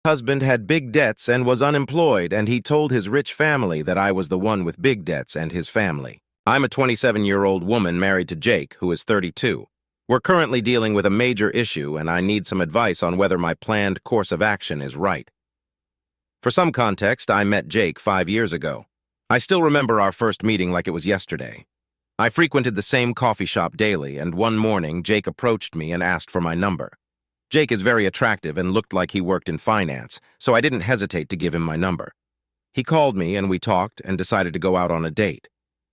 husband had big debts and was unemployed, and he told his rich family that I was the one with big debts and his family. I'm a 27-year-old woman married to Jake, who is 32. We're currently dealing with a major issue, and I need some advice on whether my planned course of action is right. For some context, I met Jake 5 years ago. I still remember our first meeting like it was yesterday. I frequented the same coffee shop daily, and one morning, Jake approached me and asked for my number. Jake is very attractive and looked like he worked in finance, so I didn't hesitate to give him my number. He called me and we talked and decided to go out on a date.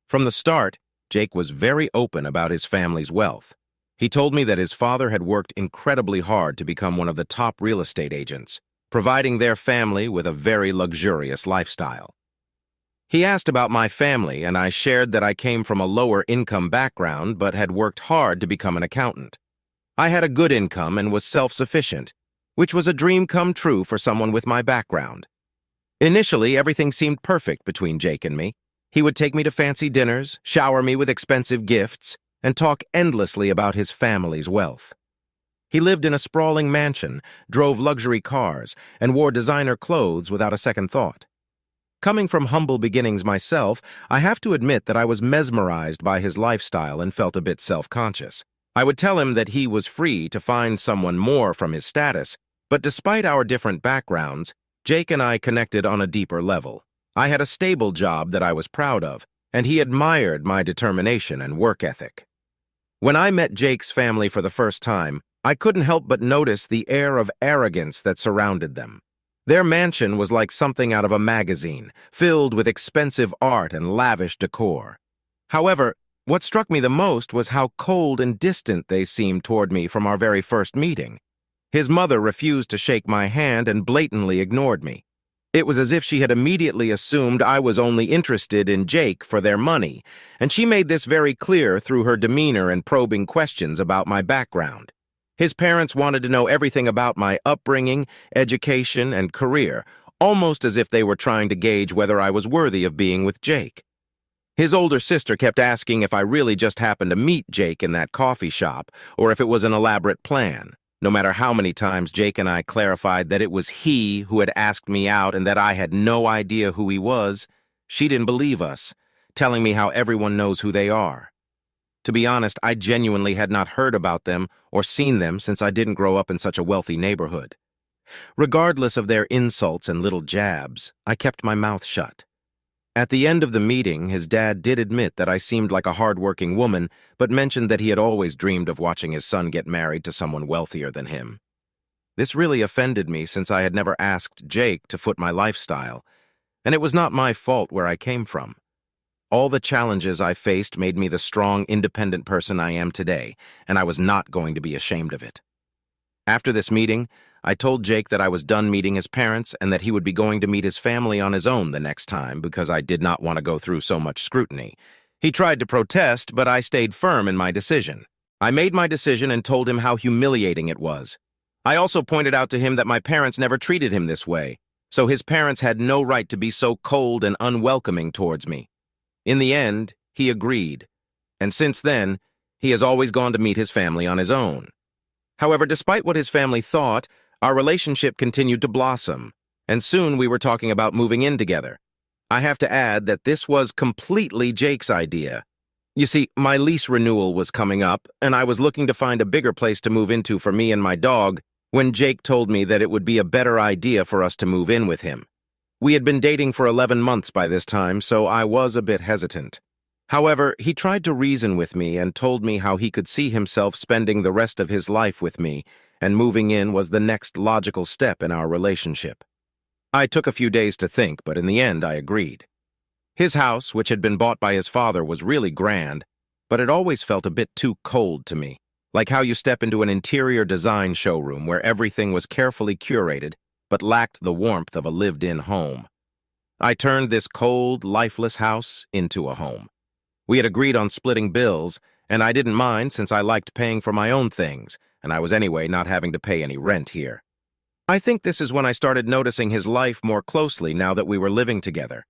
From the start, Jake was very open about his family's wealth. He told me that his father had worked incredibly hard to become one of the top real estate agents, providing their family with a very luxurious lifestyle. He asked about my family, and I shared that I came from a lower income background but had worked hard to become an accountant. I had a good income and was self-sufficient, which was a dream come true for someone with my background. Initially, everything seemed perfect between Jake and me. He would take me to fancy dinners, shower me with expensive gifts, and talk endlessly about his family's wealth. He lived in a sprawling mansion, drove luxury cars, and wore designer clothes without a second thought. Coming from humble beginnings myself, I have to admit that I was mesmerized by his lifestyle and felt a bit self-conscious. I would tell him that he was free to find someone more from his status, but despite our different backgrounds, Jake and I connected on a deeper level. I had a stable job that I was proud of, and he admired my determination and work ethic. When I met Jake's family for the first time, I couldn't help but notice the air of arrogance that surrounded them. Their mansion was like something out of a magazine, filled with expensive art and lavish decor. However, what struck me the most was how cold and distant they seemed toward me from our very first meeting. His mother refused to shake my hand and blatantly ignored me. It was as if she had immediately assumed I was only interested in Jake for their money, and she made this very clear through her demeanor and probing questions about my background. His parents wanted to know everything about my upbringing, education, and career, almost as if they were trying to gauge whether I was worthy of being with Jake. His older sister kept asking if I really just happened to meet Jake in that coffee shop, or if it was an elaborate plan. No matter how many times Jake and I clarified that it was he who had asked me out and that I had no idea who he was, she didn't believe us, telling me how everyone knows who they are. To be honest, I genuinely had not heard about them or seen them since I didn't grow up in such a wealthy neighborhood. Regardless of their insults and little jabs, I kept my mouth shut. At the end of the meeting, his dad did admit that I seemed like a hard-working woman, but mentioned that he had always dreamed of watching his son get married to someone wealthier than him. This really offended me since I had never asked Jake to foot my lifestyle, and it was not my fault where I came from. All the challenges I faced made me the strong, independent person I am today, and I was not going to be ashamed of it. After this meeting, I told Jake that I was done meeting his parents and that he would be going to meet his family on his own the next time because I did not want to go through so much scrutiny. He tried to protest, but I stayed firm in my decision. I made my decision and told him how humiliating it was. I also pointed out to him that my parents never treated him this way, so his parents had no right to be so cold and unwelcoming towards me. In the end, he agreed, and since then, he has always gone to meet his family on his own. However, despite what his family thought, our relationship continued to blossom, and soon we were talking about moving in together. I have to add that this was completely Jake's idea. You see, my lease renewal was coming up, and I was looking to find a bigger place to move into for me and my dog when Jake told me that it would be a better idea for us to move in with him. We had been dating for 11 months by this time, so I was a bit hesitant. However, he tried to reason with me and told me how he could see himself spending the rest of his life with me, and moving in was the next logical step in our relationship. I took a few days to think, but in the end I agreed. His house, which had been bought by his father, was really grand, but it always felt a bit too cold to me, like how you step into an interior design showroom where everything was carefully curated but lacked the warmth of a lived-in home. I turned this cold, lifeless house into a home. We had agreed on splitting bills, and I didn't mind since I liked paying for my own things, and I was anyway not having to pay any rent here. I think this is when I started noticing his life more closely now that we were living together.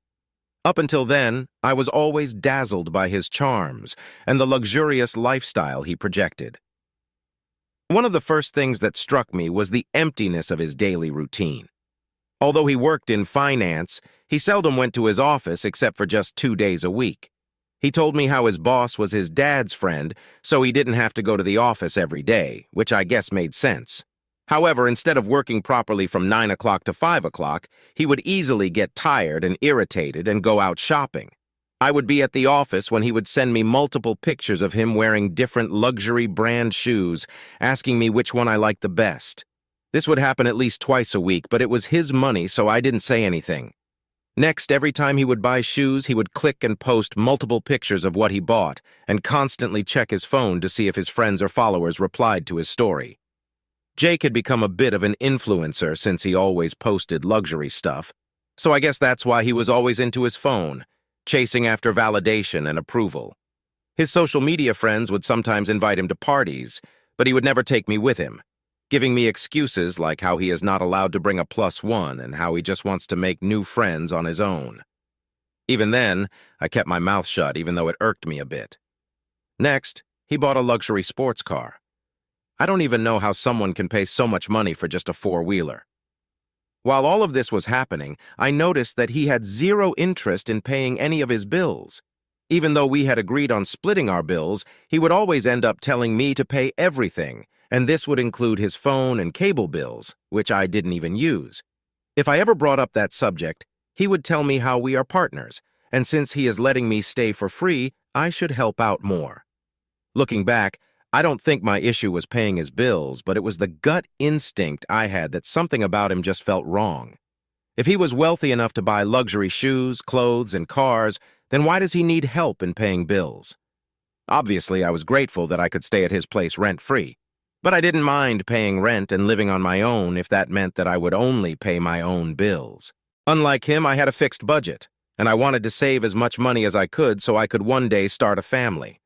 Up until then, I was always dazzled by his charms and the luxurious lifestyle he projected. One of the first things that struck me was the emptiness of his daily routine. Although he worked in finance, he seldom went to his office except for just 2 days a week. He told me how his boss was his dad's friend, so he didn't have to go to the office every day, which I guess made sense. However, instead of working properly from 9 o'clock to 5 o'clock, he would easily get tired and irritated and go out shopping. I would be at the office when he would send me multiple pictures of him wearing different luxury brand shoes, asking me which one I liked the best. This would happen at least twice a week, but it was his money, so I didn't say anything. Next, every time he would buy shoes, he would click and post multiple pictures of what he bought and constantly check his phone to see if his friends or followers replied to his story. Jake had become a bit of an influencer since he always posted luxury stuff, so I guess that's why he was always into his phone, chasing after validation and approval. His social media friends would sometimes invite him to parties, but he would never take me with him, giving me excuses like how he is not allowed to bring a +1 and how he just wants to make new friends on his own. Even then, I kept my mouth shut even though it irked me a bit. Next, he bought a luxury sports car. I don't even know how someone can pay so much money for just a four-wheeler. While all of this was happening, I noticed that he had zero interest in paying any of his bills. Even though we had agreed on splitting our bills, he would always end up telling me to pay everything, and this would include his phone and cable bills, which I didn't even use. If I ever brought up that subject, he would tell me how we are partners, and since he is letting me stay for free, I should help out more. Looking back, I don't think my issue was paying his bills, but it was the gut instinct I had that something about him just felt wrong. If he was wealthy enough to buy luxury shoes, clothes, and cars, then why does he need help in paying bills? Obviously, I was grateful that I could stay at his place rent-free, but I didn't mind paying rent and living on my own if that meant that I would only pay my own bills. Unlike him, I had a fixed budget, and I wanted to save as much money as I could so I could one day start a family.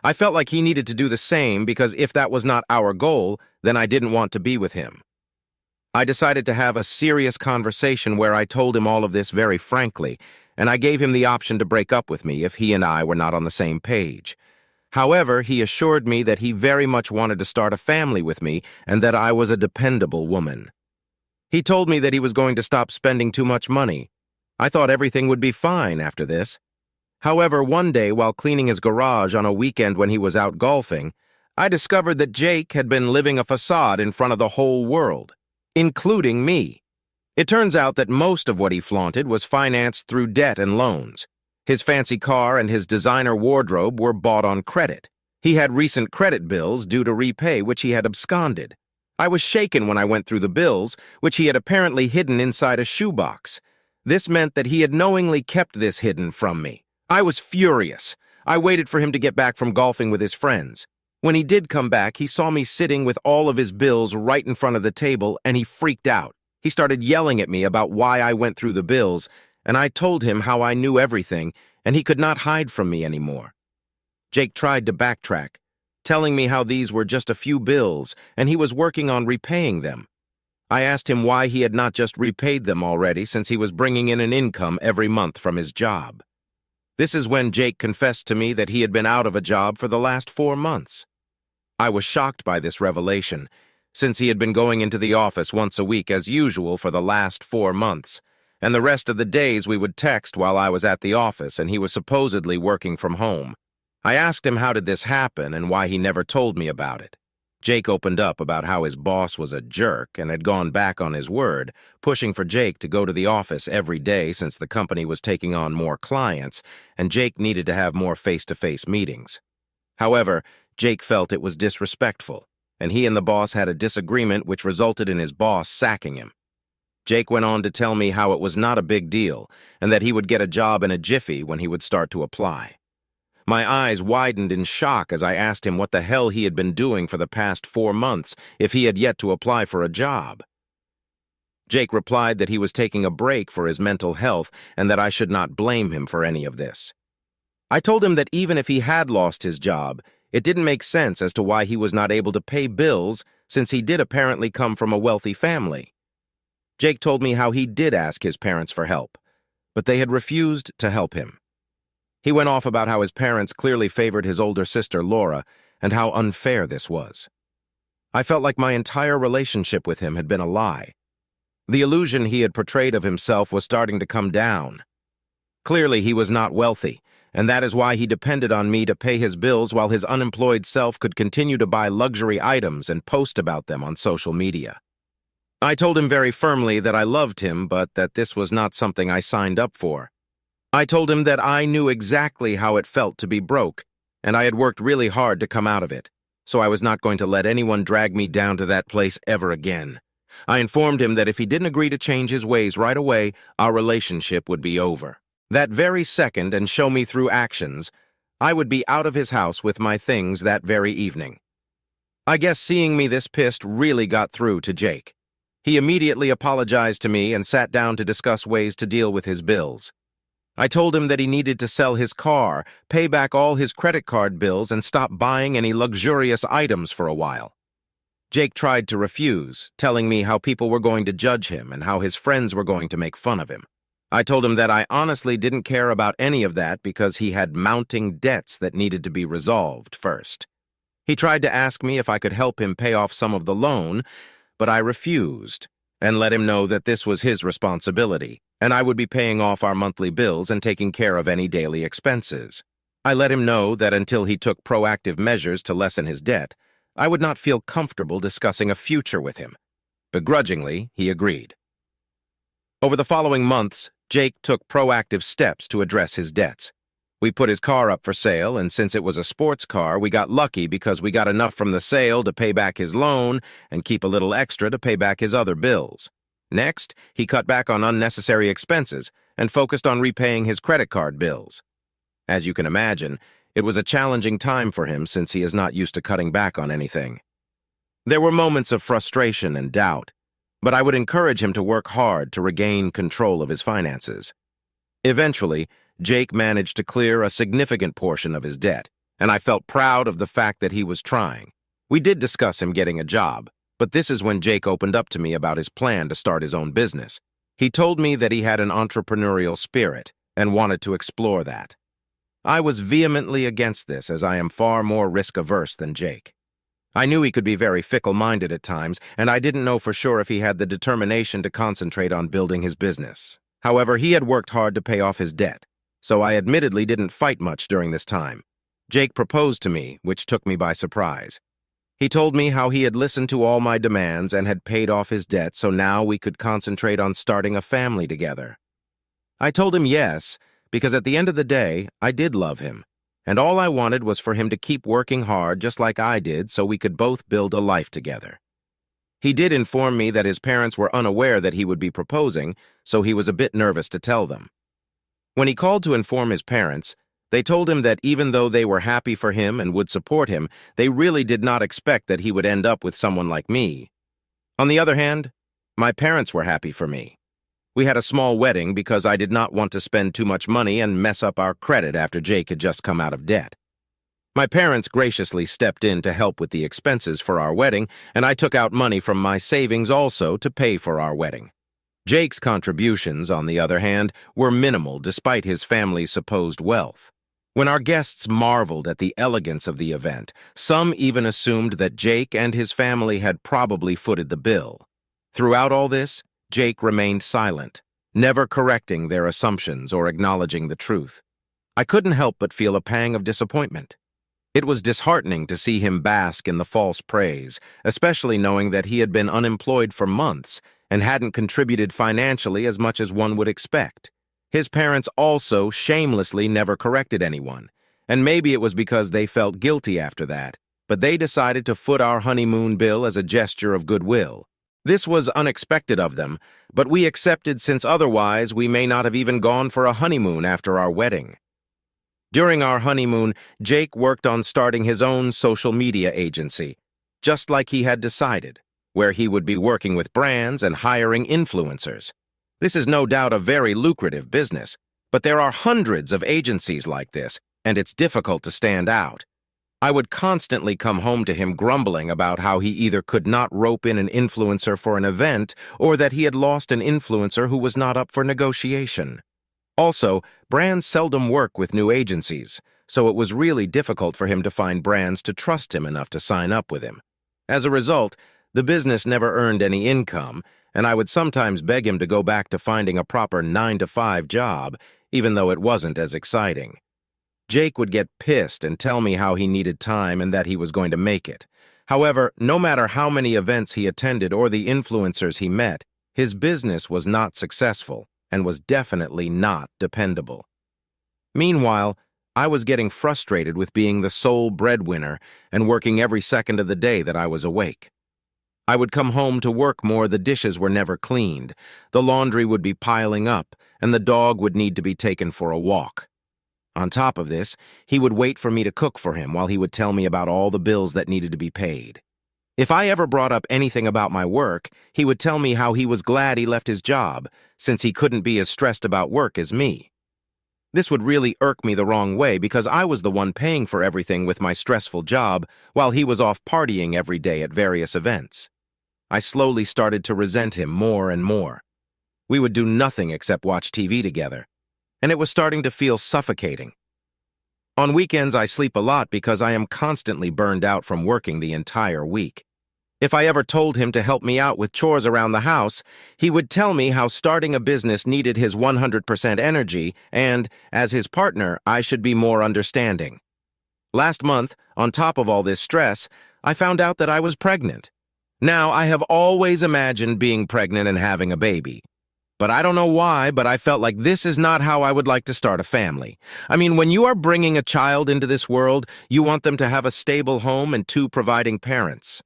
I felt like he needed to do the same because if that was not our goal, then I didn't want to be with him. I decided to have a serious conversation where I told him all of this very frankly, and I gave him the option to break up with me if he and I were not on the same page. However, he assured me that he very much wanted to start a family with me and that I was a dependable woman. He told me that he was going to stop spending too much money. I thought everything would be fine after this. However, one day while cleaning his garage on a weekend when he was out golfing, I discovered that Jake had been living a facade in front of the whole world, including me. It turns out that most of what he flaunted was financed through debt and loans. His fancy car and his designer wardrobe were bought on credit. He had recent credit bills due to repay which he had absconded. I was shaken when I went through the bills, which he had apparently hidden inside a shoebox. This meant that he had knowingly kept this hidden from me. I was furious. I waited for him to get back from golfing with his friends. When he did come back, he saw me sitting with all of his bills right in front of the table, and he freaked out. He started yelling at me about why I went through the bills, and I told him how I knew everything, and he could not hide from me anymore. Jake tried to backtrack, telling me how these were just a few bills, and he was working on repaying them. I asked him why he had not just repaid them already since he was bringing in an income every month from his job. This is when Jake confessed to me that he had been out of a job for the last 4 months. I was shocked by this revelation, since he had been going into the office once a week as usual for the last 4 months, and the rest of the days we would text while I was at the office and he was supposedly working from home. I asked him how did this happen and why he never told me about it. Jake opened up about how his boss was a jerk and had gone back on his word, pushing for Jake to go to the office every day since the company was taking on more clients, and Jake needed to have more face-to-face meetings. However, Jake felt it was disrespectful, and he and the boss had a disagreement which resulted in his boss sacking him. Jake went on to tell me how it was not a big deal, and that he would get a job in a jiffy when he would start to apply. My eyes widened in shock as I asked him what the hell he had been doing for the past 4 months if he had yet to apply for a job. Jake replied that he was taking a break for his mental health and that I should not blame him for any of this. I told him that even if he had lost his job, it didn't make sense as to why he was not able to pay bills since he did apparently come from a wealthy family. Jake told me how he did ask his parents for help, but they had refused to help him. He went off about how his parents clearly favored his older sister, Laura, and how unfair this was. I felt like my entire relationship with him had been a lie. The illusion he had portrayed of himself was starting to come down. Clearly, he was not wealthy, and that is why he depended on me to pay his bills while his unemployed self could continue to buy luxury items and post about them on social media. I told him very firmly that I loved him, but that this was not something I signed up for. I told him that I knew exactly how it felt to be broke, and I had worked really hard to come out of it, so I was not going to let anyone drag me down to that place ever again. I informed him that if he didn't agree to change his ways right away, our relationship would be over. That very second, and show me through actions, I would be out of his house with my things that very evening. I guess seeing me this pissed really got through to Jake. He immediately apologized to me and sat down to discuss ways to deal with his bills. I told him that he needed to sell his car, pay back all his credit card bills, and stop buying any luxurious items for a while. Jake tried to refuse, telling me how people were going to judge him and how his friends were going to make fun of him. I told him that I honestly didn't care about any of that because he had mounting debts that needed to be resolved first. He tried to ask me if I could help him pay off some of the loan, but I refused and let him know that this was his responsibility, and I would be paying off our monthly bills and taking care of any daily expenses. I let him know that until he took proactive measures to lessen his debt, I would not feel comfortable discussing a future with him. Begrudgingly, he agreed. Over the following months, Jake took proactive steps to address his debts. We put his car up for sale, and since it was a sports car, we got lucky because we got enough from the sale to pay back his loan and keep a little extra to pay back his other bills. Next, he cut back on unnecessary expenses and focused on repaying his credit card bills. As you can imagine, it was a challenging time for him since he is not used to cutting back on anything. There were moments of frustration and doubt, but I would encourage him to work hard to regain control of his finances. Eventually, Jake managed to clear a significant portion of his debt, and I felt proud of the fact that he was trying. We did discuss him getting a job, but this is when Jake opened up to me about his plan to start his own business. He told me that he had an entrepreneurial spirit and wanted to explore that. I was vehemently against this, as I am far more risk-averse than Jake. I knew he could be very fickle-minded at times, and I didn't know for sure if he had the determination to concentrate on building his business. However, he had worked hard to pay off his debt, so I admittedly didn't fight much during this time. Jake proposed to me, which took me by surprise. He told me how he had listened to all my demands and had paid off his debt, so now we could concentrate on starting a family together. I told him yes, because at the end of the day, I did love him, and all I wanted was for him to keep working hard just like I did so we could both build a life together. He did inform me that his parents were unaware that he would be proposing, so he was a bit nervous to tell them. When he called to inform his parents, they told him that even though they were happy for him and would support him, they really did not expect that he would end up with someone like me. On the other hand, my parents were happy for me. We had a small wedding because I did not want to spend too much money and mess up our credit after Jake had just come out of debt. My parents graciously stepped in to help with the expenses for our wedding, and I took out money from my savings also to pay for our wedding. Jake's contributions, on the other hand, were minimal despite his family's supposed wealth. When our guests marveled at the elegance of the event, some even assumed that Jake and his family had probably footed the bill. Throughout all this, Jake remained silent, never correcting their assumptions or acknowledging the truth. I couldn't help but feel a pang of disappointment. It was disheartening to see him bask in the false praise, especially knowing that he had been unemployed for months and hadn't contributed financially as much as one would expect. His parents also shamelessly never corrected anyone, and maybe it was because they felt guilty after that, but they decided to foot our honeymoon bill as a gesture of goodwill. This was unexpected of them, but we accepted since otherwise we may not have even gone for a honeymoon after our wedding. During our honeymoon, Jake worked on starting his own social media agency, just like he had decided, where he would be working with brands and hiring influencers. This is no doubt a very lucrative business, but there are hundreds of agencies like this, and it's difficult to stand out. I would constantly come home to him grumbling about how he either could not rope in an influencer for an event or that he had lost an influencer who was not up for negotiation. Also, brands seldom work with new agencies, so it was really difficult for him to find brands to trust him enough to sign up with him. As a result, the business never earned any income, and I would sometimes beg him to go back to finding a proper 9-to-5 job, even though it wasn't as exciting. Jake would get pissed and tell me how he needed time and that he was going to make it. However, no matter how many events he attended or the influencers he met, his business was not successful and was definitely not dependable. Meanwhile, I was getting frustrated with being the sole breadwinner and working every second of the day that I was awake. I would come home to work more, the dishes were never cleaned, the laundry would be piling up, and the dog would need to be taken for a walk. On top of this, he would wait for me to cook for him while he would tell me about all the bills that needed to be paid. If I ever brought up anything about my work, he would tell me how he was glad he left his job, since he couldn't be as stressed about work as me. This would really irk me the wrong way because I was the one paying for everything with my stressful job while he was off partying every day at various events. I slowly started to resent him more and more. We would do nothing except watch TV together, and it was starting to feel suffocating. On weekends, I sleep a lot because I am constantly burned out from working the entire week. If I ever told him to help me out with chores around the house, he would tell me how starting a business needed his 100% energy and, as his partner, I should be more understanding. Last month, on top of all this stress, I found out that I was pregnant. Now, I have always imagined being pregnant and having a baby. But I don't know why, but I felt like this is not how I would like to start a family. I mean, when you are bringing a child into this world, you want them to have a stable home and 2 providing parents.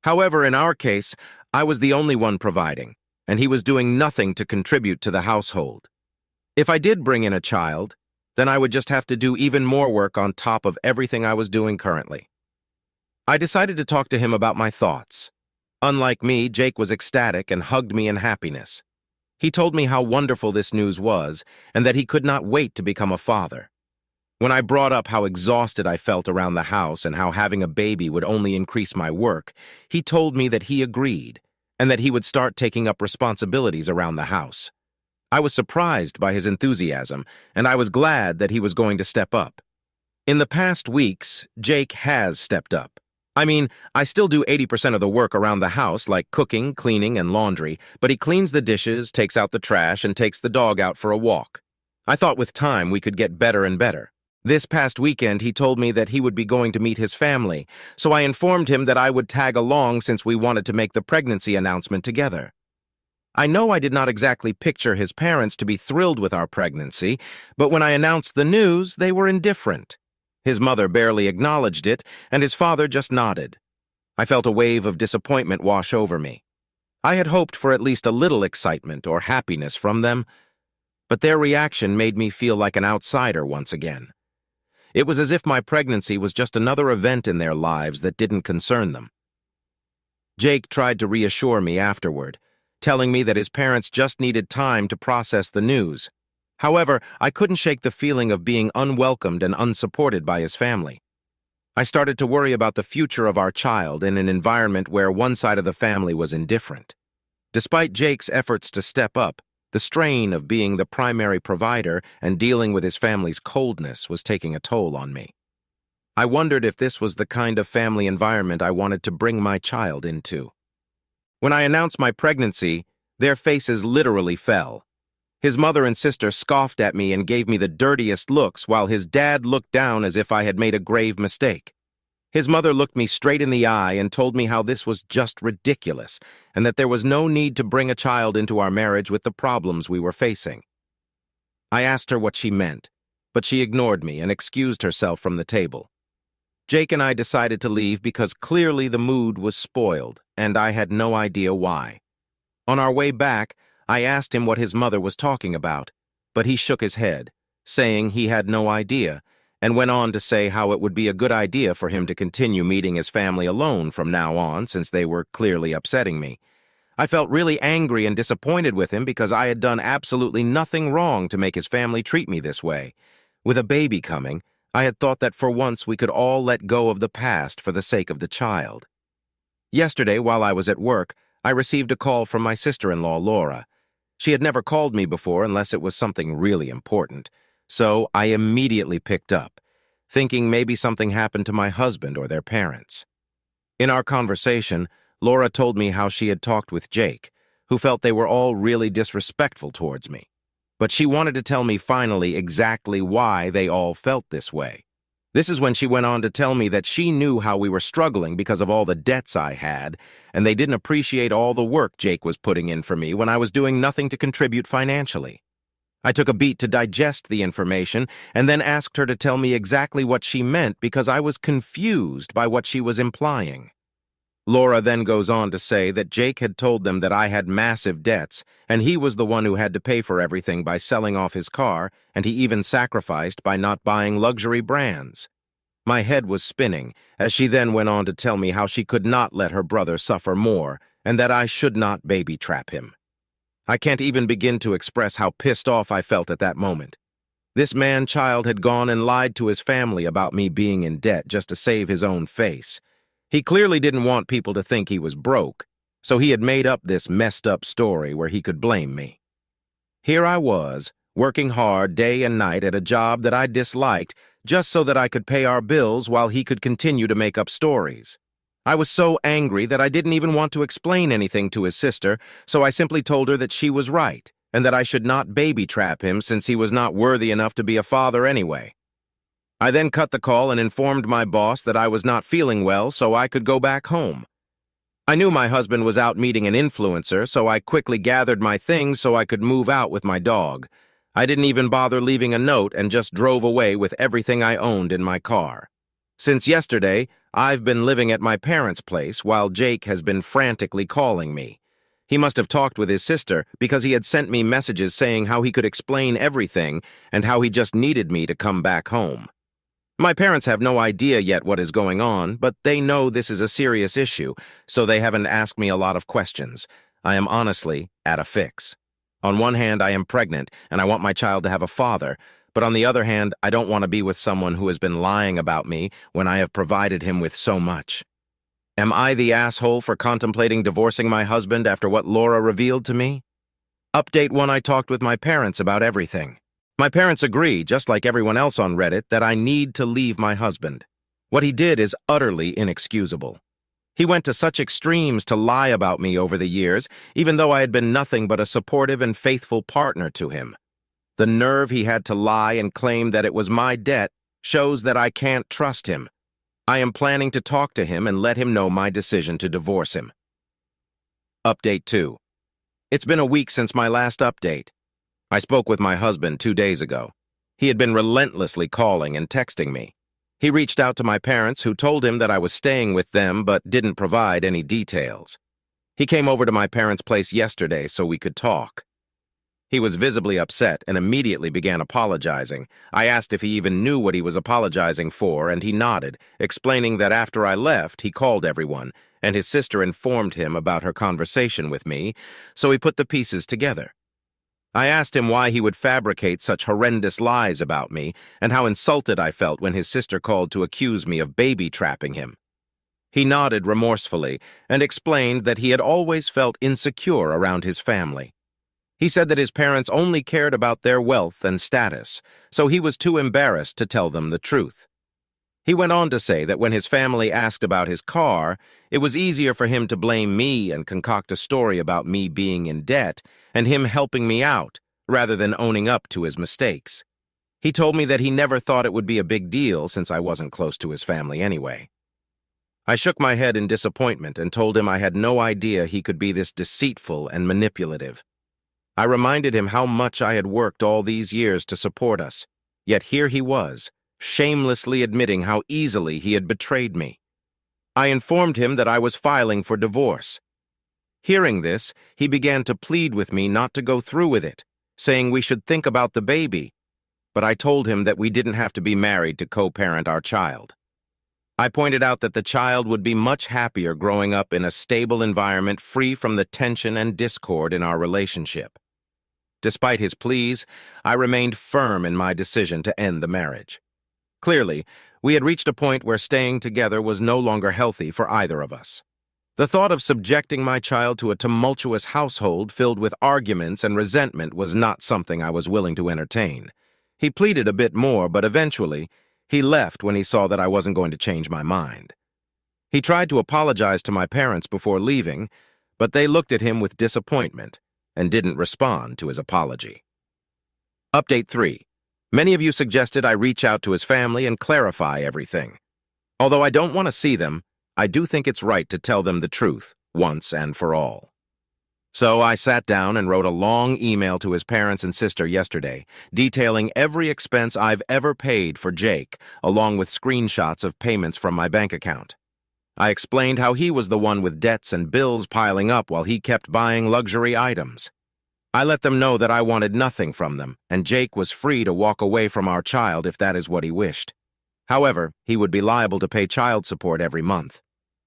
However, in our case, I was the only one providing, and he was doing nothing to contribute to the household. If I did bring in a child, then I would just have to do even more work on top of everything I was doing currently. I decided to talk to him about my thoughts. Unlike me, Jake was ecstatic and hugged me in happiness. He told me how wonderful this news was and that he could not wait to become a father. When I brought up how exhausted I felt around the house and how having a baby would only increase my work, he told me that he agreed and that he would start taking up responsibilities around the house. I was surprised by his enthusiasm, and I was glad that he was going to step up. In the past weeks, Jake has stepped up. I mean, I still do 80% of the work around the house, like cooking, cleaning, and laundry, but he cleans the dishes, takes out the trash, and takes the dog out for a walk. I thought with time we could get better and better. This past weekend, he told me that he would be going to meet his family, so I informed him that I would tag along since we wanted to make the pregnancy announcement together. I know I did not exactly picture his parents to be thrilled with our pregnancy, but when I announced the news, they were indifferent. His mother barely acknowledged it, and his father just nodded. I felt a wave of disappointment wash over me. I had hoped for at least a little excitement or happiness from them, but their reaction made me feel like an outsider once again. It was as if my pregnancy was just another event in their lives that didn't concern them. Jake tried to reassure me afterward, telling me that his parents just needed time to process the news. However, I couldn't shake the feeling of being unwelcomed and unsupported by his family. I started to worry about the future of our child in an environment where one side of the family was indifferent. Despite Jake's efforts to step up, the strain of being the primary provider and dealing with his family's coldness was taking a toll on me. I wondered if this was the kind of family environment I wanted to bring my child into. When I announced my pregnancy, their faces literally fell. His mother and sister scoffed at me and gave me the dirtiest looks, while his dad looked down as if I had made a grave mistake. His mother looked me straight in the eye and told me how this was just ridiculous, and that there was no need to bring a child into our marriage with the problems we were facing. I asked her what she meant, but she ignored me and excused herself from the table. Jake and I decided to leave because clearly the mood was spoiled, and I had no idea why. On our way back, I asked him what his mother was talking about, but he shook his head, saying he had no idea, and went on to say how it would be a good idea for him to continue meeting his family alone from now on since they were clearly upsetting me. I felt really angry and disappointed with him because I had done absolutely nothing wrong to make his family treat me this way. With a baby coming, I had thought that for once we could all let go of the past for the sake of the child. Yesterday, while I was at work, I received a call from my sister-in-law, Laura. She had never called me before unless it was something really important, so I immediately picked up, thinking maybe something happened to my husband or their parents. In our conversation, Laura told me how she had talked with Jake, who felt they were all really disrespectful towards me. But she wanted to tell me finally exactly why they all felt this way. This is when she went on to tell me that she knew how we were struggling because of all the debts I had, and they didn't appreciate all the work Jake was putting in for me when I was doing nothing to contribute financially. I took a beat to digest the information and then asked her to tell me exactly what she meant because I was confused by what she was implying. Laura then goes on to say that Jake had told them that I had massive debts, and he was the one who had to pay for everything by selling off his car, and he even sacrificed by not buying luxury brands. My head was spinning, as she then went on to tell me how she could not let her brother suffer more, and that I should not baby trap him. I can't even begin to express how pissed off I felt at that moment. This man-child had gone and lied to his family about me being in debt just to save his own face. He clearly didn't want people to think he was broke, so he had made up this messed-up story where he could blame me. Here I was, working hard day and night at a job that I disliked just so that I could pay our bills while he could continue to make up stories. I was so angry that I didn't even want to explain anything to his sister, so I simply told her that she was right and that I should not baby trap him since he was not worthy enough to be a father anyway. I then cut the call and informed my boss that I was not feeling well so I could go back home. I knew my husband was out meeting an influencer, so I quickly gathered my things so I could move out with my dog. I didn't even bother leaving a note and just drove away with everything I owned in my car. Since yesterday, I've been living at my parents' place while Jake has been frantically calling me. He must have talked with his sister because he had sent me messages saying how he could explain everything and how he just needed me to come back home. My parents have no idea yet what is going on, but they know this is a serious issue, so they haven't asked me a lot of questions. I am honestly at a fix. On one hand, I am pregnant, and I want my child to have a father, but on the other hand, I don't want to be with someone who has been lying about me when I have provided him with so much. Am I the asshole for contemplating divorcing my husband after what Laura revealed to me? Update 1: I talked with my parents about everything. My parents agree, just like everyone else on Reddit, that I need to leave my husband. What he did is utterly inexcusable. He went to such extremes to lie about me over the years, even though I had been nothing but a supportive and faithful partner to him. The nerve he had to lie and claim that it was my debt shows that I can't trust him. I am planning to talk to him and let him know my decision to divorce him. Update 2. It's been a week since my last update. I spoke with my husband 2 days ago. He had been relentlessly calling and texting me. He reached out to my parents, who told him that I was staying with them but didn't provide any details. He came over to my parents' place yesterday so we could talk. He was visibly upset and immediately began apologizing. I asked if he even knew what he was apologizing for, and he nodded, explaining that after I left, he called everyone, and his sister informed him about her conversation with me, so he put the pieces together. I asked him why he would fabricate such horrendous lies about me and how insulted I felt when his sister called to accuse me of baby trapping him. He nodded remorsefully and explained that he had always felt insecure around his family. He said that his parents only cared about their wealth and status, so he was too embarrassed to tell them the truth. He went on to say that when his family asked about his car, it was easier for him to blame me and concoct a story about me being in debt and him helping me out, rather than owning up to his mistakes. He told me that he never thought it would be a big deal since I wasn't close to his family anyway. I shook my head in disappointment and told him I had no idea he could be this deceitful and manipulative. I reminded him how much I had worked all these years to support us, yet here he was, shamelessly admitting how easily he had betrayed me. I informed him that I was filing for divorce. Hearing this, he began to plead with me not to go through with it, saying we should think about the baby, but I told him that we didn't have to be married to co-parent our child. I pointed out that the child would be much happier growing up in a stable environment free from the tension and discord in our relationship. Despite his pleas, I remained firm in my decision to end the marriage. Clearly, we had reached a point where staying together was no longer healthy for either of us. The thought of subjecting my child to a tumultuous household filled with arguments and resentment was not something I was willing to entertain. He pleaded a bit more, but eventually, he left when he saw that I wasn't going to change my mind. He tried to apologize to my parents before leaving, but they looked at him with disappointment and didn't respond to his apology. Update 3. Many of you suggested I reach out to his family and clarify everything. Although I don't want to see them, I do think it's right to tell them the truth once and for all. So I sat down and wrote a long email to his parents and sister yesterday, detailing every expense I've ever paid for Jake, along with screenshots of payments from my bank account. I explained how he was the one with debts and bills piling up while he kept buying luxury items. I let them know that I wanted nothing from them, and Jake was free to walk away from our child if that is what he wished. However, he would be liable to pay child support every month.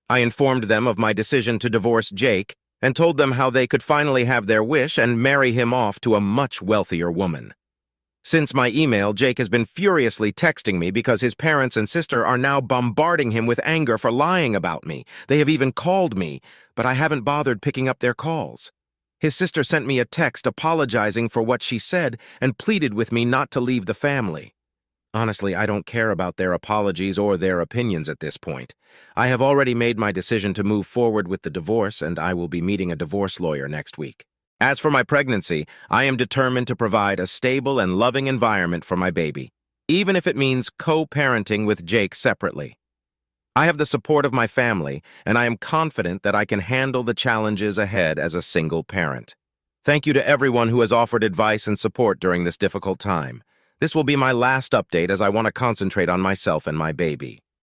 I informed them of my decision to divorce Jake and told them how they could finally have their wish and marry him off to a much wealthier woman. Since my email, Jake has been furiously texting me because his parents and sister are now bombarding him with anger for lying about me. They have even called me, but I haven't bothered picking up their calls. His sister sent me a text apologizing for what she said and pleaded with me not to leave the family. Honestly, I don't care about their apologies or their opinions at this point. I have already made my decision to move forward with the divorce, and I will be meeting a divorce lawyer next week. As for my pregnancy, I am determined to provide a stable and loving environment for my baby, even if it means co-parenting with Jake separately. I have the support of my family, and I am confident that I can handle the challenges ahead as a single parent. Thank you to everyone who has offered advice and support during this difficult time. This will be my last update as I want to concentrate on myself and my baby.